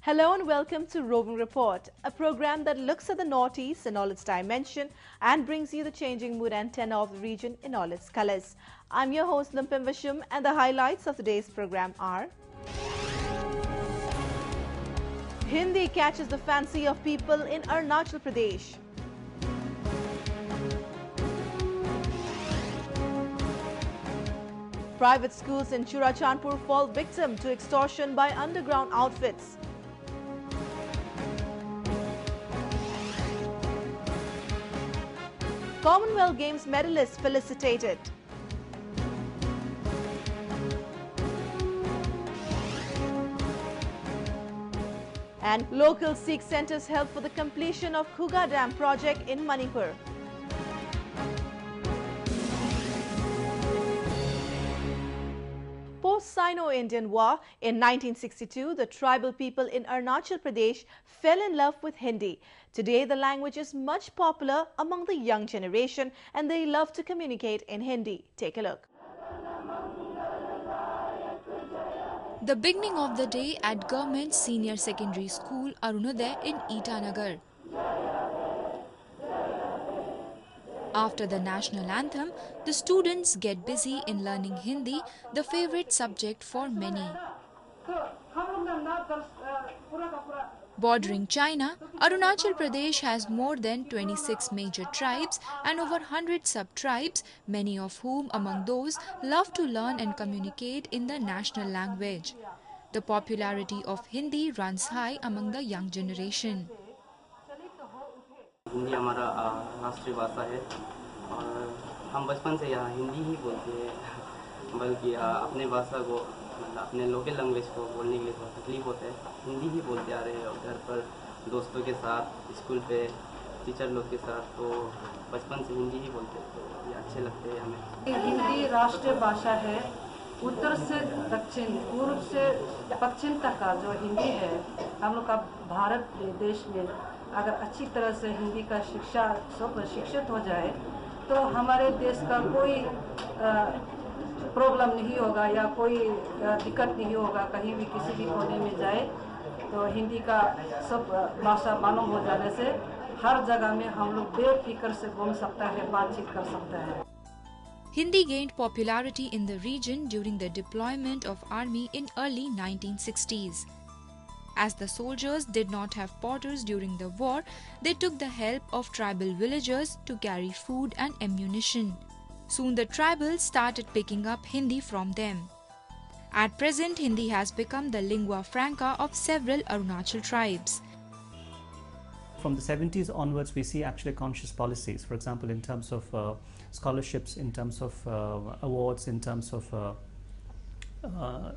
Hello and welcome to Roving Report, a program that looks at the Northeast in all its dimension and brings you the changing mood and tenor of the region in all its colors. I'm your host Limpim Vishum, and the highlights of today's program are: Hindi catches the fancy of people in Arunachal Pradesh. Private schools in Churachandpur fall victim to extortion by underground outfits. Commonwealth Games medalists felicitated. And local Sikh centers help for the completion of Khuga Dam project in Manipur. Post-Sino-Indian War in 1962, the tribal people in Arunachal Pradesh fell in love with Hindi. Today, the language is much popular among the young generation and they love to communicate in Hindi. Take a look. The beginning of the day at Government Senior Secondary School Arunodaya in Itanagar. After the national anthem, the students get busy in learning Hindi, the favorite subject for many. Bordering China, Arunachal Pradesh has more than 26 major tribes and over 100 sub-tribes, many of whom among those love to learn and communicate in the national language. The popularity of Hindi runs high among the young generation. Hindi हमारा राष्ट्रीय भाषा है और हम बचपन से यहाँ हिंदी ही बोलते हैं, बल्कि अपने भाषा को अपने लोकल लैंग्वेज को बोलने के लिए थोड़ा तकलीफ होता है। हिंदी ही बोलते आ रहे हैं और घर पर दोस्तों के साथ, स्कूल पे टीचर लोग के साथ, तो बचपन से हिंदी ही बोलते हैं, तो ये अच्छे लगते हैं हमें। हिंदी राष्ट्रीय भाषा है। उत्तर से दक्षिण, पूर्व से पश्चिम तक का जो हिंदी है, हम लोग का भारत देश में अगर अच्छी तरह से हिंदी का शिक्षा सब शिक्षित हो जाए तो हमारे देश का कोई प्रॉब्लम नहीं होगा या कोई दिक्कत नहीं होगा। कहीं भी किसी भी कोने में जाए तो हिंदी का सब भाषा मालूम हो जाने से हर जगह में हम लोग बेफिक्र से घूम सकता है, बातचीत कर सकता है। Hindi gained popularity in the region during the deployment of army in early 1960s. As the soldiers did not have potters during the war, they took the help of tribal villagers to carry food and ammunition. Soon the tribals started picking up Hindi from them. At present, Hindi has become the lingua franca of several Arunachal tribes. From the 70s onwards, we see actually conscious policies, for example, in terms of scholarships, in terms of awards, in terms of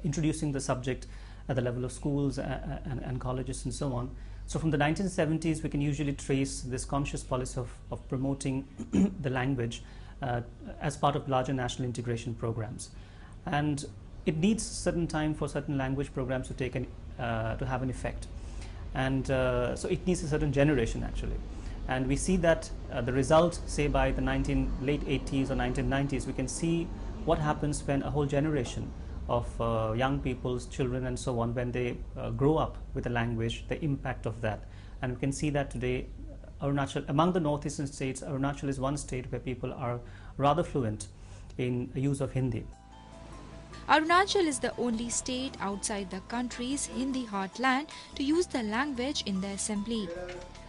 introducing the subject at the level of schools and colleges and so on. So from the 1970s, we can usually trace this conscious policy of promoting the language as part of larger national integration programs. And it needs certain time for certain language programs to take to have an effect. And so it needs a certain generation actually. And we see that the result, say by the late 80s or 1990s, we can see what happens when a whole generation of young people's children and so on, when they grow up with the language, the impact of that. And we can see that today, Arunachal, among the northeastern states, Arunachal is one state where people are rather fluent in use of Hindi. Arunachal is the only state outside the country's Hindi heartland to use the language in the assembly.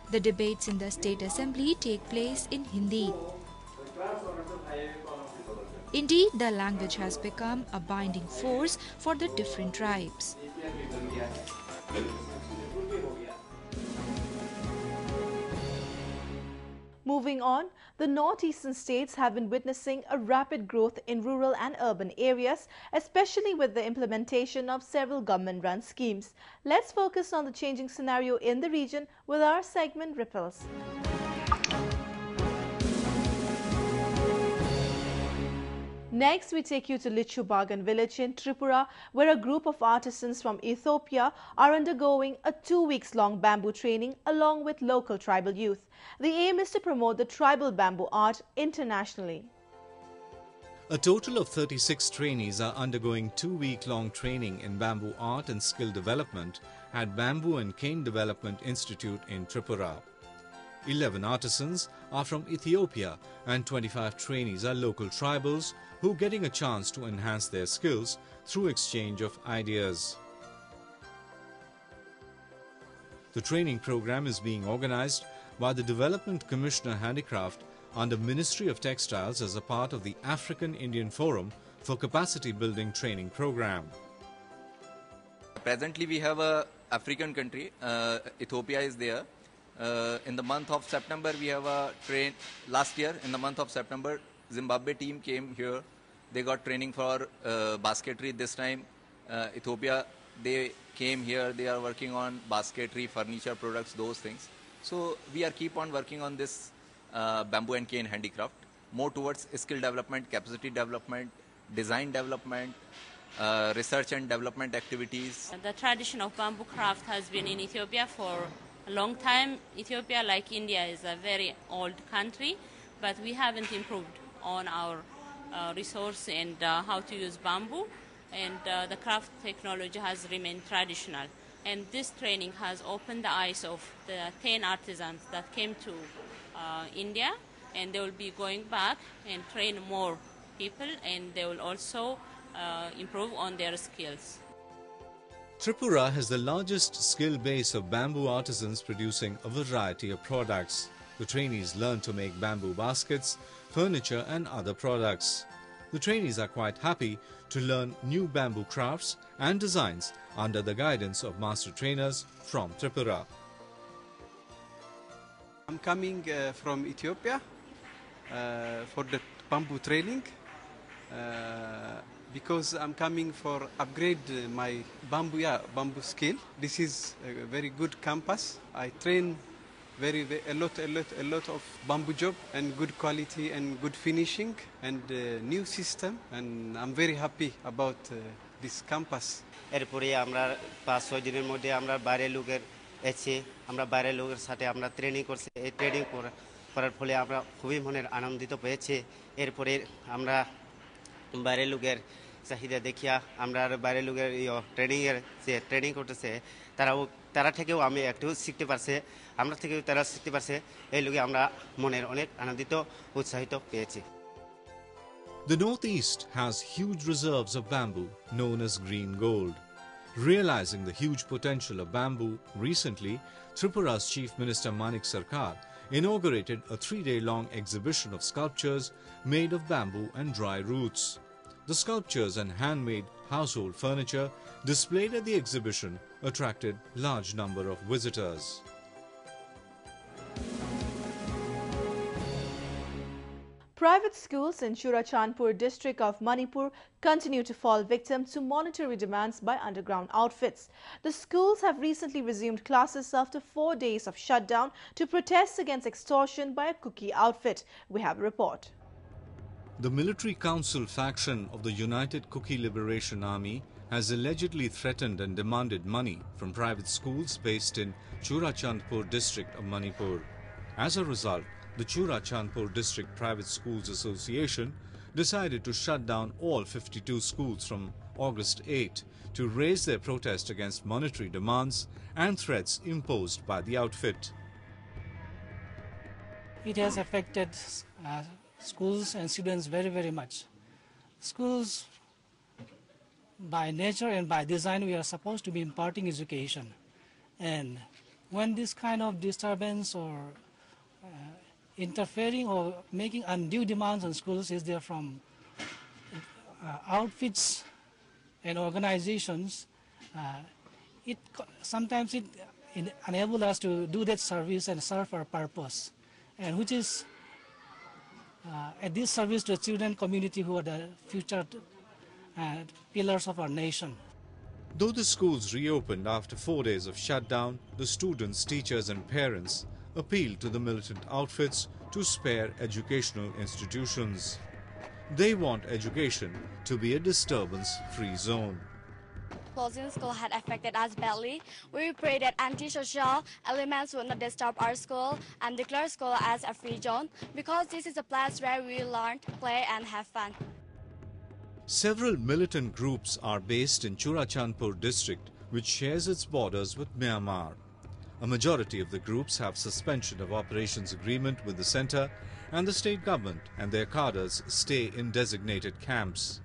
The debates in the state assembly take place in Hindi. Indeed, the language has become a binding force for the different tribes. Moving on, the northeastern states have been witnessing a rapid growth in rural and urban areas, especially with the implementation of several government-run schemes. Let's focus on the changing scenario in the region with our segment Ripples. Next, we take you to Lichu Bagan village in Tripura, where a group of artisans from Ethiopia are undergoing a 2 weeks long bamboo training along with local tribal youth. The aim is to promote the tribal bamboo art internationally. A total of 36 trainees are undergoing 2-week-long training in bamboo art and skill development at Bamboo and Cane Development Institute in Tripura. 11 artisans are from Ethiopia and 25 trainees are local tribals who are getting a chance to enhance their skills through exchange of ideas. The training program is being organized by the Development Commissioner Handicraft under Ministry of Textiles as a part of the African Indian Forum for Capacity Building Training Program. Presently we have a African country, Ethiopia is there. In the month of September we have a train. Last year in the month of September Zimbabwe team came here. They got training for basketry. This time Ethiopia, they came here. They are working on basketry, furniture products, those things. So we are keep on working on this bamboo and cane handicraft, more towards skill development, capacity development, design development, research and development activities. The tradition of bamboo craft has been in Ethiopia for a long time. Ethiopia, like India, is a very old country, but we haven't improved on our resource and how to use bamboo, and the craft technology has remained traditional. And this training has opened the eyes of the 10 artisans that came to India, and they will be going back and train more people, and they will also improve on their skills. Tripura has the largest skill base of bamboo artisans producing a variety of products. The trainees learn to make bamboo baskets, furniture and other products. The trainees are quite happy to learn new bamboo crafts and designs under the guidance of master trainers from Tripura. I'm coming from Ethiopia for the bamboo training because I'm coming for upgrade my bamboo skill. This is a very good campus. I train a lot of bamboo job and good quality and good finishing and new system, and I'm very happy about this campus. এরপরে আমরা 5-6 দিনের মধ্যে আমরা বাইরের লোকের এসে আমরা বাইরের লোকের সাথে আমরা ট্রেনিং করছি। এই ট্রেনিং করার ফলে আমরা খুবই মনের আনন্দিত পেয়েছি। এরপরে আমরা বাইরের লোকের চাহিদা দেখিয়া আমরা বাইরের লোকের ট্রেনিংয়ের যে ট্রেনিং করতেছে তারা থেকেও আমি একটু শিখতে পারছে, আমরা থেকেও তারা শিখতে পারছে। এই লোকে আমরা মনের অনেক আনন্দিত উৎসাহিত পেয়েছি। The Northeast has huge reserves of bamboo known as green gold. Realizing the huge potential of bamboo, recently Tripura's Chief Minister Manik Sarkar inaugurated a 3-day-long exhibition of sculptures made of bamboo and dry roots. The sculptures and handmade household furniture displayed at the exhibition attracted large number of visitors. Private schools in Churachandpur district of Manipur continue to fall victim to monetary demands by underground outfits. The schools have recently resumed classes after 4 days of shutdown to protest against extortion by a cookie outfit. We have a report. The military council faction of the United Cookie Liberation Army has allegedly threatened and demanded money from private schools based in Churachandpur district of Manipur. As a result, the Churachandpur District Private Schools Association decided to shut down all 52 schools from August 8 to raise their protest against monetary demands and threats imposed by the outfit. It has affected schools and students very much. Schools, by nature and by design, we are supposed to be imparting education. And when this kind of disturbance or interfering or making undue demands on schools is there from outfits and organizations, sometimes it enables us to do that service and serve our purpose, and which is at this service to the children community who are the future pillars of our nation. Though the schools reopened after 4 days of shutdown, the students, teachers and parents appealed to the militant outfits to spare educational institutions. They want education to be a disturbance-free zone. Closing school had affected us badly. We pray that antisocial elements will not disturb our school and declare school as a free zone, because this is a place where we learn, play and have fun. Several militant groups are based in Churachandpur district which shares its borders with Myanmar. A majority of the groups have suspension of operations agreement with the centre, and the state government and their cadres stay in designated camps.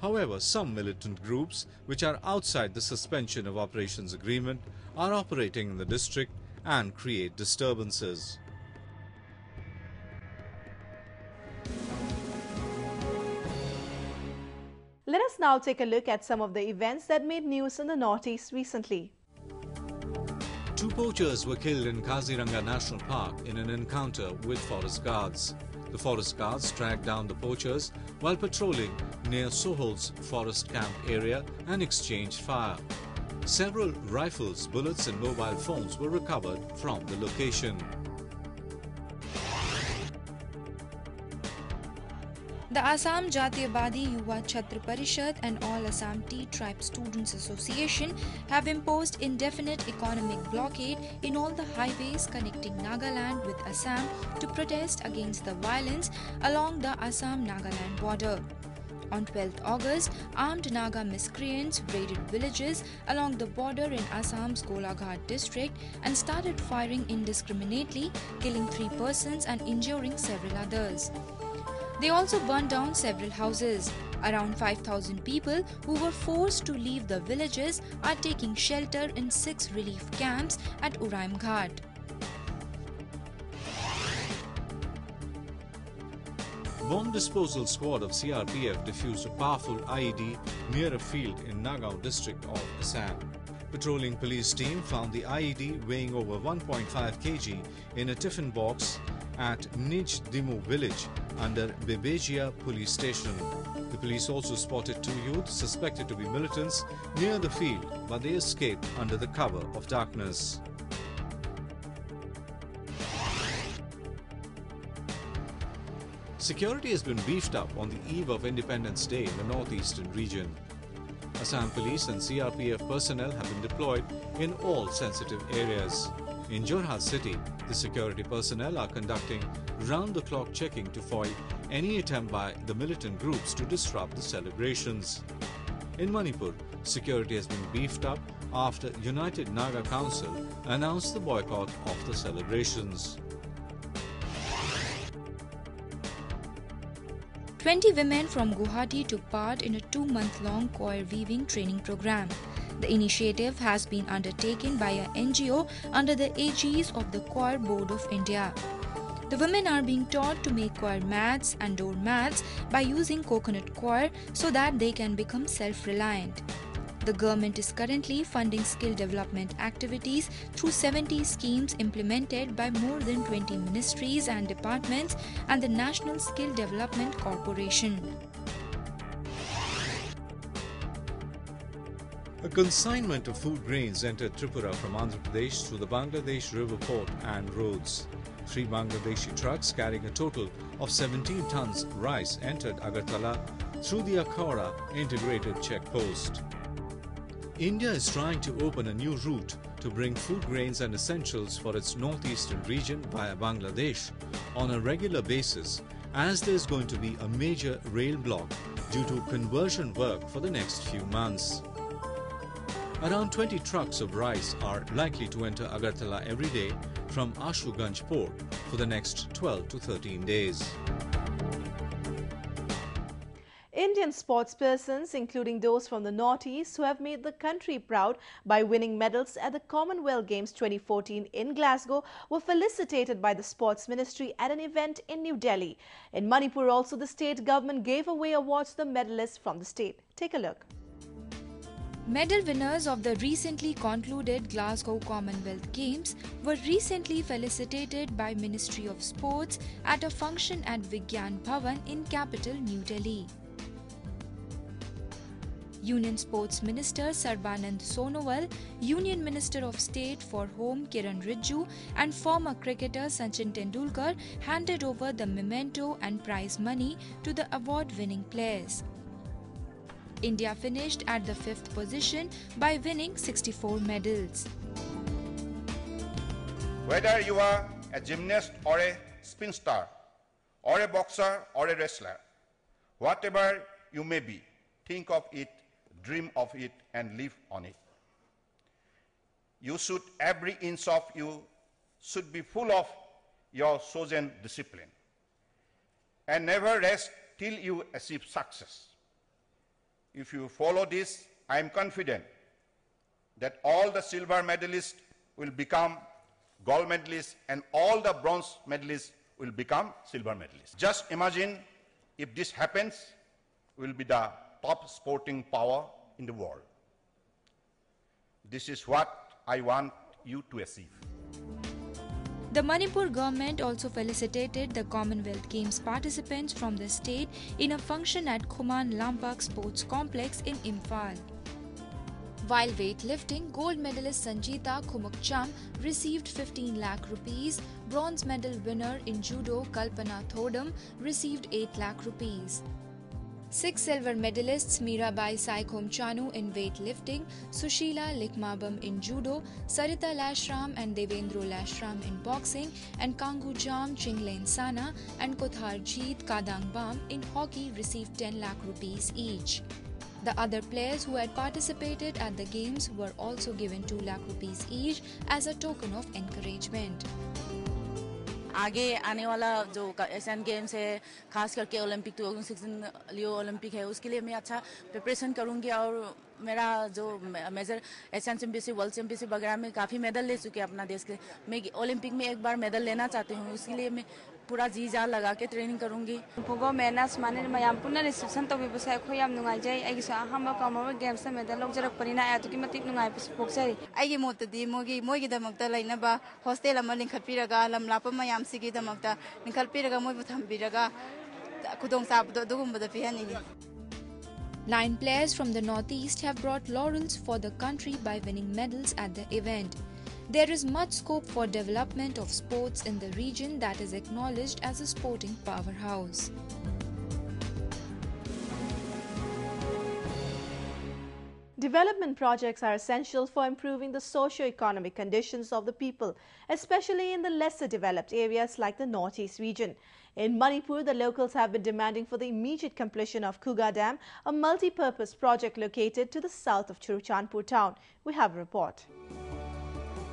However, some militant groups, which are outside the suspension of operations agreement, are operating in the district and create disturbances. Let us now take a look at some of the events that made news in the Northeast recently. 2 poachers were killed in Kaziranga National Park in an encounter with forest guards. The forest guards tracked down the poachers while patrolling near Sohol's forest camp area and exchanged fire. Several rifles, bullets and mobile phones were recovered from the location. The Assam Jatiyabadi Yuva Chhatra Parishad and All Assam Tea Tribe Students Association have imposed indefinite economic blockade in all the highways connecting Nagaland with Assam to protest against the violence along the Assam-Nagaland border. On 12th August, armed Naga miscreants raided villages along the border in Assam's Golaghat district and started firing indiscriminately, killing 3 persons and injuring several others. They also burned down several houses. Around 5,000 people who were forced to leave the villages are taking shelter in 6 relief camps at Uraim Ghat. Bomb disposal squad of CRPF defused a powerful IED near a field in Nagaon district of Assam. Patrolling police team found the IED weighing over 1.5 kg in a tiffin box at Nij Dimu village under Bebejia police station. The police also spotted 2 youths suspected to be militants near the field, but they escaped under the cover of darkness. Security has been beefed up on the eve of Independence Day in the northeastern region. Assam Police and CRPF personnel have been deployed in all sensitive areas. In Jorhat city, the security personnel are conducting round-the-clock checking to foil any attempt by the militant groups to disrupt the celebrations. In Manipur, security has been beefed up after United Naga Council announced the boycott of the celebrations. 20 women from Guwahati took part in a 2-month-long coir weaving training program. The initiative has been undertaken by an NGO under the aegis of the Coir Board of India. The women are being taught to make coir mats and door mats by using coconut coir so that they can become self-reliant. The government is currently funding skill development activities through 70 schemes implemented by more than 20 ministries and departments and the National Skill Development Corporation. A consignment of food grains entered Tripura from Andhra Pradesh through the Bangladesh river port and roads. 3 Bangladeshi trucks carrying a total of 17 tons rice entered Agartala through the Akhora integrated checkpost. India is trying to open a new route to bring food grains and essentials for its northeastern region via Bangladesh on a regular basis, as there is going to be a major rail block due to conversion work for the next few months. Around 20 trucks of rice are likely to enter Agartala every day from Ashuganj port for the next 12 to 13 days. Indian sportspersons, including those from the Northeast who have made the country proud by winning medals at the Commonwealth Games 2014 in Glasgow, were felicitated by the Sports Ministry at an event in New Delhi. In Manipur also, the state government gave away awards to the medalists from the state. Take a look. Medal winners of the recently concluded Glasgow Commonwealth Games were recently felicitated by Ministry of Sports at a function at Vigyan Bhavan in capital New Delhi. Union Sports Minister Sarbanand Sonowal, Union Minister of State for Home Kiran Rijju and former cricketer Sachin Tendulkar handed over the memento and prize money to the award-winning players. India finished at the 5th position by winning 64 medals. Whether you are a gymnast or a spinster, or a boxer or a wrestler, whatever you may be, think of it, dream of it, and live on it. You should, every inch of you should be full of your chosen discipline. And never rest till you achieve success. If you follow this, I am confident that all the silver medalists will become gold medalists and all the bronze medalists will become silver medalists. Just imagine if this happens, we will be the top sporting power in the world. This is what I want you to achieve. The Manipur government also felicitated the Commonwealth Games participants from the state in a function at Khuman Lampak Sports Complex in Imphal. While weightlifting, gold medalist Sanjita Khumukcham received 15 lakh rupees, bronze medal winner in judo Kalpana Thodam received 8 lakh rupees. 6 silver medalists Mirabai Saikhom Chanu in weightlifting, Sushila Likmabam in judo, Sarita Lashram and Devendro Lashram in boxing, and Kangu Jam Chinglen Sana and Kothar Jeet Kadangbam in hockey received 10 lakh rupees each. The other players who had participated at the games were also given 2 lakh rupees each as a token of encouragement. आगे आने वाला जो Asian games है, खास करके Olympic 2016 लियो Olympic है, उसके लिए मैं अच्छा प्रिपरेशन करूंगी और मेरा जो major Asian championship, world championship वगैरह में काफ़ी मेडल ले चुके हैं अपना देश के। मैं ओलंपिक में एक बार मेडल लेना चाहती हूँ, उसके लिए मैं पूरा जी जान लगा के ट्रेनिंग करूंगी। गवर्नमेंटना सुमाने मयाम पुनः रिसेप्शन तौबिबसे अखोय याम नुंगाइजै आइगिसो अहम कॉमनवेल्थ गेम्स मेडल लौजरकपनिना आतुकी मतिक नुंगाइ पोक्सरि आइगी मोतदी मोगी दमक्ता लैनबा हॉस्टेल अमा लिंखटपिरगा लमलाप मयामसिगी दमक्ता लिंखटपिरगा मोइबु थंबिरगा खुदोंग साबदो दुगुंबदा पिहानिगी। 9 players from the Northeast have brought laurels for the country by winning medals at the event. There is much scope for development of sports in the region that is acknowledged as a sporting powerhouse. Development projects are essential for improving the socio-economic conditions of the people, especially in the lesser developed areas like the Northeast region. In Manipur, the locals have been demanding for the immediate completion of Khuga Dam, a multi-purpose project located to the south of Churachandpur town. We have a report.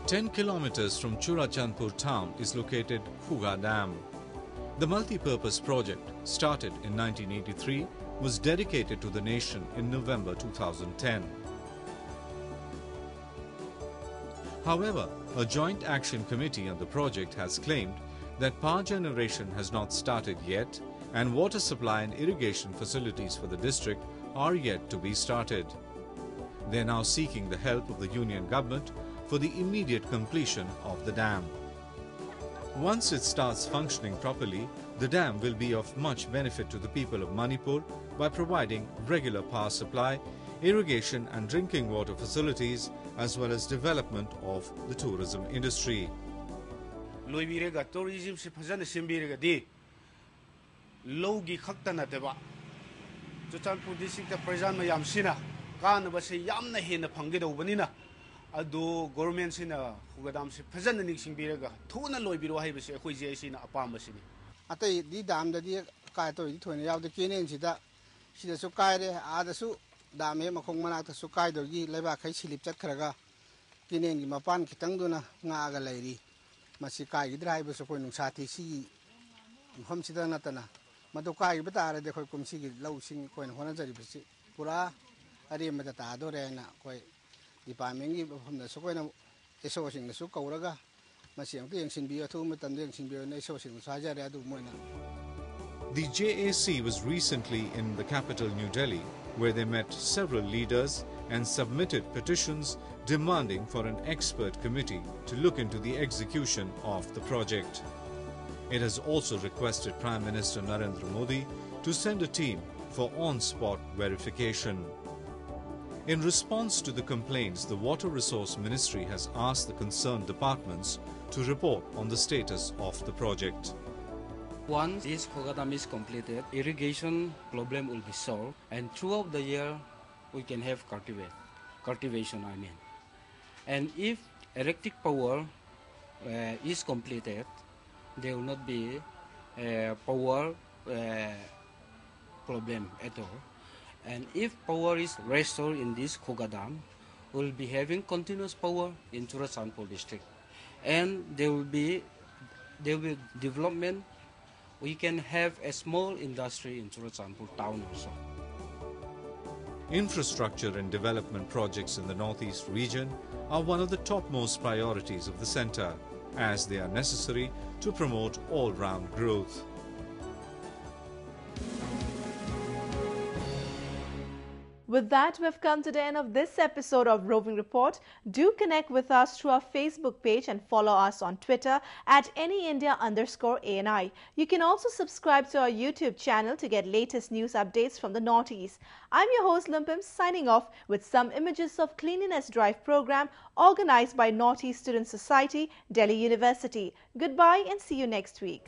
10 kilometers from Churachandpur town is located Khuga Dam. The multi-purpose project, started in 1983, was dedicated to the nation in November 2010. However, a joint action committee on the project has claimed that power generation has not started yet and water supply and irrigation facilities for the district are yet to be started. They are now seeking the help of the union government for the immediate completion of the dam. Once it starts functioning properly, the dam will be of much benefit to the people of Manipur by providing regular power supply, irrigation and drinking water facilities, as well as development of the tourism industry. Loibirega tourism se phajana simbirega di logi khakta nateba Churachandpur district ta prajan mayam sina kanaba se yamna hena phangedobani adu government sina Khuga Dam se phajana ningsingbirega thuna loibiro haibase akhoi je sina apamba sini atai di dam da di kai to thone yaw de kenen sida sida su kai re ada su dam he makhong manak ta su kai do gi leba khai silip chat kharaga kenen gi mapan khitang duna nga ga lairi masi kai gi drive su koi nung sathi si hom sida natana madu kai gi batare de koi kum si gi lau sing koi hona jari bisi pura ari ma ta do re na koi department gi hom da su koi na eso sing da su kauraga masi ang tiang sin bio thu ma tan tiang sin bio na eso sing sa ja re adu moina. The JAC was recently in the capital New Delhi, where they met several leaders and submitted petitions demanding for an expert committee to look into the execution of the project. It has also requested Prime Minister Narendra Modi to send a team for on-spot verification. In response to the complaints, the Water Resource Ministry has asked the concerned departments to report on the status of the project. Once this Khuga Dam is completed, irrigation problem will be solved, and throughout the year we can have cultivation. And if electric power is completed, there will not be power problem at all. And if power is restored in this Khuga Dam, will be having continuous power in Churachandpur district, and there will be development. We can have a small industry in Churachandpur town also. Infrastructure and development projects in the Northeast region are one of the topmost priorities of the centre, as they are necessary to promote all-round growth. With that, we've come to the end of this episode of Roving Report. Do connect with us through our Facebook page and follow us on Twitter at AnyIndia_ANI. You can also subscribe to our YouTube channel to get latest news updates from the Northeast. I'm your host Limpim, signing off with some images of Cleanliness Drive program organized by Northeast Student Society, Delhi University. Goodbye and see you next week.